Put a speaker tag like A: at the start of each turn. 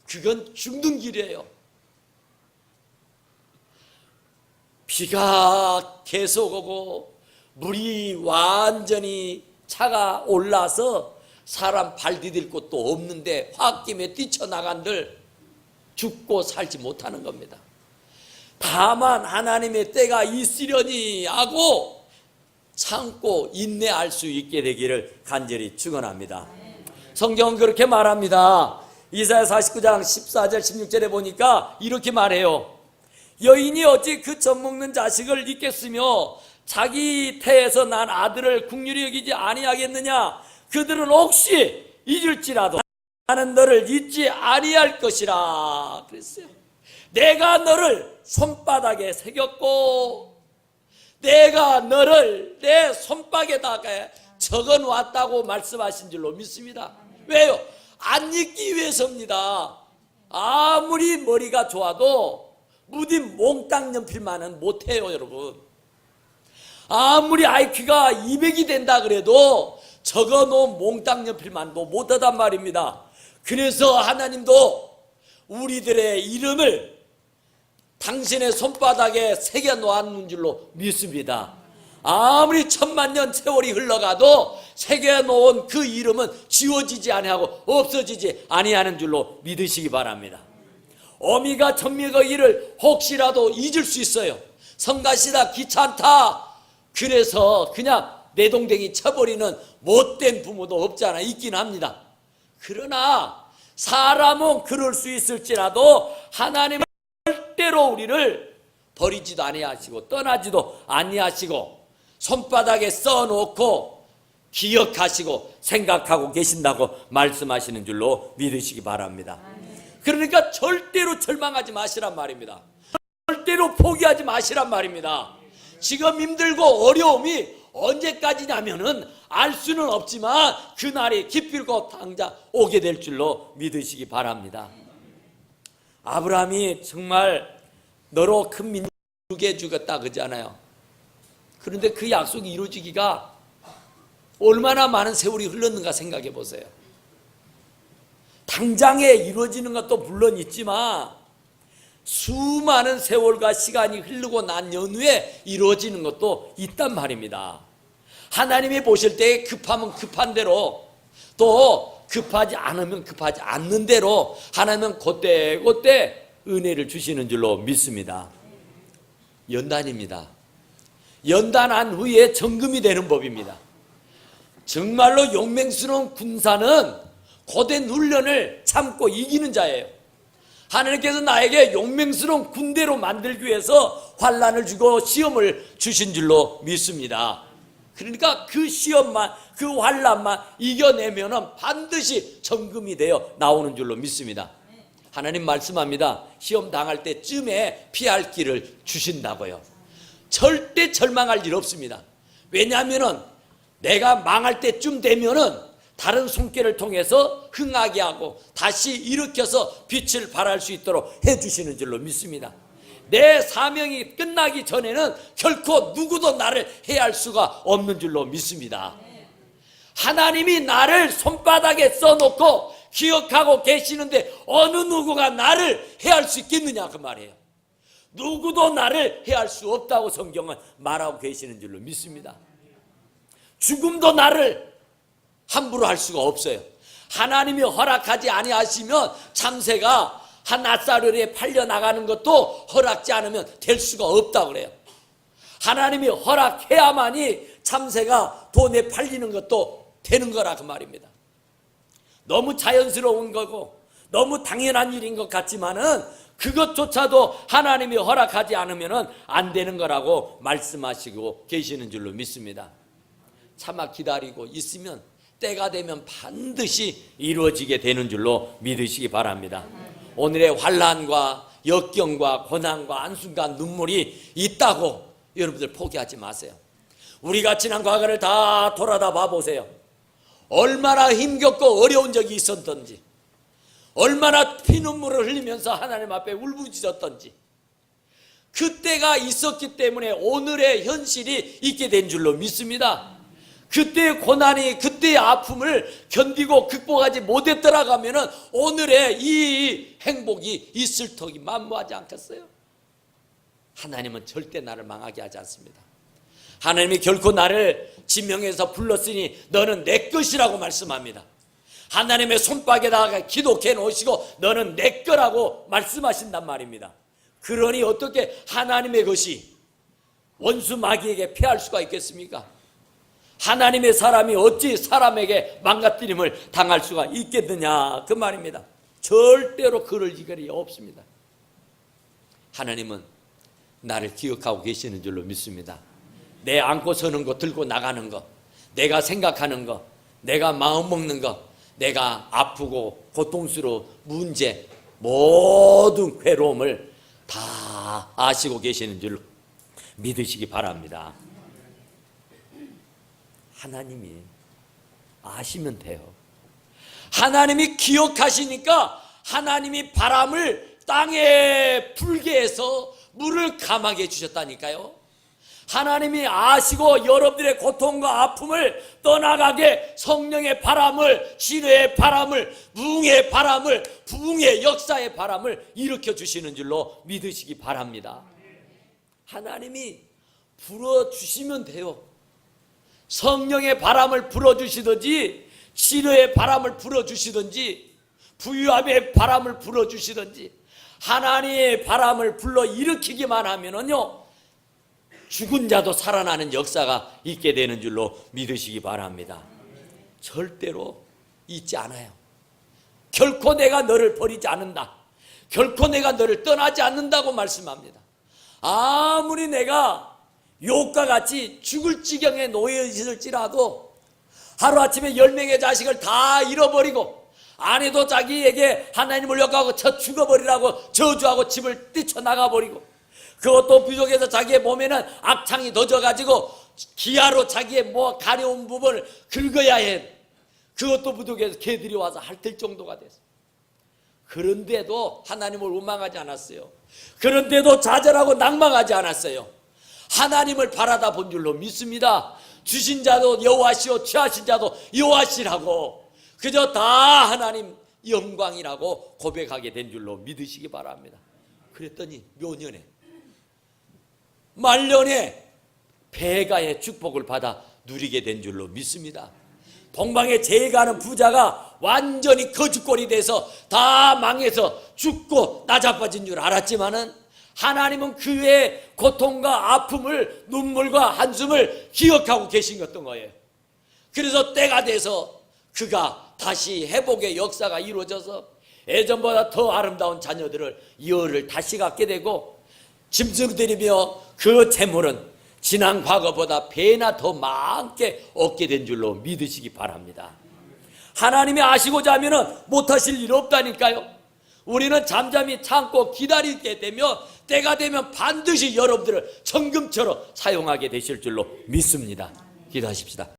A: 그건 죽는 길이에요. 비가 계속 오고 물이 완전히 차가 올라서 사람 발 디딜 곳도 없는데 홧김에 뛰쳐나간들 죽고 살지 못하는 겁니다. 다만 하나님의 때가 있으려니 하고 참고 인내할 수 있게 되기를 간절히 축원합니다. 성경은 그렇게 말합니다. 이사야 49장 14절 16절에 보니까 이렇게 말해요. 여인이 어찌 그 젖먹는 자식을 잊겠으며 자기 태에서 난 아들을 긍휼히 여기지 아니하겠느냐. 그들은 혹시 잊을지라도 나는 너를 잊지 아니할 것이라 그랬어요. 내가 너를 손바닥에 새겼고 내가 너를 내 손바닥에다가 적어놨다고 말씀하신 줄로 믿습니다. 왜요? 안 잊기 위해서입니다. 아무리 머리가 좋아도 무딘 몽땅 연필만은 못해요, 여러분. 아무리 IQ가 200이 된다 그래도 적어놓은 몽땅 연필만도 못하단 말입니다. 그래서 하나님도 우리들의 이름을 당신의 손바닥에 새겨놓았는 줄로 믿습니다. 아무리 천만년 세월이 흘러가도 새겨놓은 그 이름은 지워지지 아니하고 없어지지 아니하는 줄로 믿으시기 바랍니다. 어미가 젖먹이를 혹시라도 잊을 수 있어요. 성가시다 귀찮다 그래서 그냥 내동댕이 쳐버리는 못된 부모도 없지 않아 있긴 합니다. 그러나 사람은 그럴 수 있을지라도 하나님은 절대로 우리를 버리지도 아니하시고 떠나지도 아니하시고 손바닥에 써놓고 기억하시고 생각하고 계신다고 말씀하시는 줄로 믿으시기 바랍니다. 그러니까 절대로 절망하지 마시란 말입니다. 절대로 포기하지 마시란 말입니다. 지금 힘들고 어려움이 언제까지냐면은 알 수는 없지만 그날이 기필코 당장 오게 될 줄로 믿으시기 바랍니다. 아브라함이 정말 너로 큰 민족을 이루게 해주겠다 그러잖아요. 그런데 그 약속이 이루어지기가 얼마나 많은 세월이 흘렀는가 생각해 보세요. 당장에 이루어지는 것도 물론 있지만 수많은 세월과 시간이 흐르고 난 연후에 이루어지는 것도 있단 말입니다. 하나님이 보실 때 급하면 급한 대로 또 급하지 않으면 급하지 않는 대로 하나님은 그때 은혜를 주시는 줄로 믿습니다. 연단입니다. 연단한 후에 정금이 되는 법입니다. 정말로 용맹스러운 군사는 고된 훈련을 참고 이기는 자예요. 하나님께서 나에게 용맹스러운 군대로 만들기 위해서 환난을 주고 시험을 주신 줄로 믿습니다. 그러니까 그 시험만 그 환난만 이겨내면 반드시 정금이 되어 나오는 줄로 믿습니다. 하나님 말씀합니다. 시험 당할 때쯤에 피할 길을 주신다고요. 절대 절망할 일 없습니다. 왜냐하면 내가 망할 때쯤 되면은 다른 손길을 통해서 흥하게 하고 다시 일으켜서 빛을 발할 수 있도록 해주시는 줄로 믿습니다. 내 사명이 끝나기 전에는 결코 누구도 나를 해할 수가 없는 줄로 믿습니다. 하나님이 나를 손바닥에 써놓고 기억하고 계시는데 어느 누구가 나를 해할 수 있겠느냐 그 말이에요. 누구도 나를 해할 수 없다고 성경은 말하고 계시는 줄로 믿습니다. 죽음도 나를 함부로 할 수가 없어요. 하나님이 허락하지 아니하시면 참새가 한 아싸리에 팔려나가는 것도 허락지 않으면 될 수가 없다고 그래요. 하나님이 허락해야만이 참새가 돈에 팔리는 것도 되는 거라 그 말입니다. 너무 자연스러운 거고 너무 당연한 일인 것 같지만은 그것조차도 하나님이 허락하지 않으면 안 되는 거라고 말씀하시고 계시는 줄로 믿습니다. 참아 기다리고 있으면 때가 되면 반드시 이루어지게 되는 줄로 믿으시기 바랍니다. 오늘의 환난과 역경과 고난과 한순간 눈물이 있다고 여러분들 포기하지 마세요. 우리가 지난 과거를 다 돌아다 봐보세요. 얼마나 힘겹고 어려운 적이 있었던지, 얼마나 피눈물을 흘리면서 하나님 앞에 울부짖었던지, 그때가 있었기 때문에 오늘의 현실이 있게 된 줄로 믿습니다. 그때의 고난이 그때 그때의 아픔을 견디고 극복하지 못했더라고 하면은 오늘의 이 행복이 있을 터기 만무하지 않겠어요? 하나님은 절대 나를 망하게 하지 않습니다. 하나님이 결코 나를 지명해서 불렀으니 너는 내 것이라고 말씀합니다. 하나님의 손바닥에다가 기록해 놓으시고 너는 내 거라고 말씀하신단 말입니다. 그러니 어떻게 하나님의 것이 원수 마귀에게 피할 수가 있겠습니까? 하나님의 사람이 어찌 사람에게 망가뜨림을 당할 수가 있겠느냐 그 말입니다. 절대로 그럴 일이 없습니다. 하나님은 나를 기억하고 계시는 줄로 믿습니다. 내 안고 서는 거, 들고 나가는 거, 내가 생각하는 거, 내가 마음 먹는 거, 내가 아프고 고통스러운 문제, 모든 괴로움을 다 아시고 계시는 줄로 믿으시기 바랍니다. 하나님이 아시면 돼요. 하나님이 기억하시니까 하나님이 바람을 땅에 불게 해서 물을 감하게 해주셨다니까요. 하나님이 아시고 여러분들의 고통과 아픔을 떠나가게 성령의 바람을, 치료의 바람을, 부흥의 바람을, 부흥의 역사의 바람을 일으켜 주시는 줄로 믿으시기 바랍니다. 하나님이 불어주시면 돼요. 성령의 바람을 불어주시든지, 치료의 바람을 불어주시든지, 부유함의 바람을 불어주시든지, 하나님의 바람을 불러 일으키기만 하면은요, 죽은 자도 살아나는 역사가 있게 되는 줄로 믿으시기 바랍니다. 절대로 잊지 않아요. 결코 내가 너를 버리지 않는다. 결코 내가 너를 떠나지 않는다고 말씀합니다. 아무리 내가 욕과 같이 죽을 지경에 놓여 있을지라도 하루아침에 10명의 자식을 다 잃어버리고 아내도 자기에게 하나님을 욕하고 쳐 죽어버리라고 저주하고 집을 뛰쳐나가버리고 그것도 부족해서 자기의 몸에는 악창이 젖어가지고 기아로 자기의 가려운 부분을 긁어야 해. 그것도 부족해서 개들이 와서 핥을 정도가 됐어요. 그런데도 하나님을 원망하지 않았어요. 그런데도 좌절하고 낭망하지 않았어요. 하나님을 바라다 본 줄로 믿습니다. 주신 자도 여호와시오 취하신 자도 여호와시라고 그저 다 하나님 영광이라고 고백하게 된 줄로 믿으시기 바랍니다. 그랬더니 묘년에 말년에 배가의 축복을 받아 누리게 된 줄로 믿습니다. 동방에 제가는 부자가 완전히 거지꼴이 돼서 다 망해서 죽고 나자빠진 줄 알았지만은 하나님은 그의 고통과 아픔을 눈물과 한숨을 기억하고 계신 것던 거예요. 그래서 때가 돼서 그가 다시 회복의 역사가 이루어져서 예전보다 더 아름다운 자녀들을 열을 다시 갖게 되고 짐승들이며 그 재물은 지난 과거보다 배나 더 많게 얻게 된 줄로 믿으시기 바랍니다. 하나님이 아시고자 하면 못하실 일 없다니까요. 우리는 잠잠히 참고 기다리게 되면 때가 되면 반드시 여러분들을 천금처럼 사용하게 되실 줄로 믿습니다. 기도하십시다.